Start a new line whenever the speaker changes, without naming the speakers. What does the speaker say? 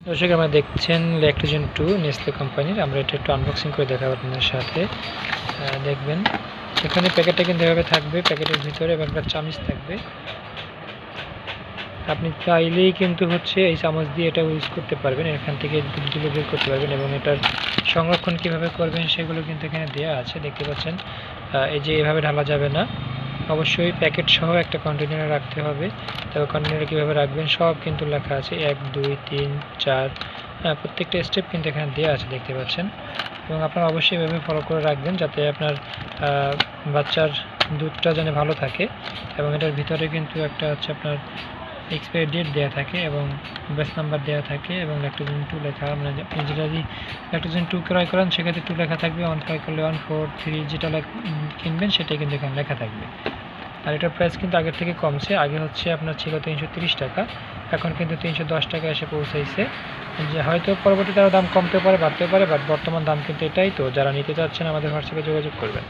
দর্শক আমরা দেখছেন ল্যাকটোজেন 2 নেসলে কোম্পানির। আমরা এটা একটু আনবক্সিং করে দেখাবো আপনাদের সাথে। দেখবেন এখানে প্যাকেটটা কিন্তু এভাবে থাকবে, প্যাকেটের ভিতরে এবং একটা চামচ থাকবে। আপনি চাইলেই কিন্তু এই চামচ দিয়ে এটা ইউজ করতে পারবেন, এখান থেকে দুধগুলো বের করতে পারবেন এবং এটার সংরক্ষণ কিভাবে করবেন সেগুলো কিন্তু এখানে দেওয়া আছে, দেখতে পাচ্ছেন। এই যে এভাবে ঢালা যাবে না, অবশ্যই প্যাকেট সহ একটা কন্টেনারে রাখতে হবে। তবে কন্টেনারে কীভাবে রাখবেন সব কিন্তু লেখা আছে, 1 2 3 4 প্রত্যেকটা স্টেপ কিন্তু এখানে দেওয়া আছে, দেখতে পাচ্ছেন। এবং আপনারা অবশ্যই এভাবে ফলো করে রাখবেন যাতে আপনার বাচ্চার দুধটা যেন ভালো থাকে। এবং এটার ভিতরে কিন্তু একটা আপনার এক্সপায়ারি ডেট দেওয়া থাকে এবং ব্যাচ নাম্বার দেওয়া থাকে এবং ল্যাকটোজেন 2 লেখা। মানে আপনি যদি ল্যাকটোজেন 2 ক্রয় করেন সেক্ষেত্রে 2 লেখা থাকবে, 1 ক্রয় করলে 1, 4, 3 যেটা কিনবেন সেটাই কিন্তু এখানে লেখা থাকবে। আর এটার প্রাইস কিন্তু আগের থেকে কমছে, আগে আপনার ছিল 330 টাকা, এখন কিন্তু 310 টাকা এসে পৌঁছাইছে। যে হয়তো পরবর্তীতে আরও দাম কমতে পারে, বাড়তেও পারে, বাট বর্তমান দাম কিন্তু এটাই। তো যারা নিতে চাচ্ছেন আমাদের হোয়াটসঅ্যাপে যোগাযোগ করবেন।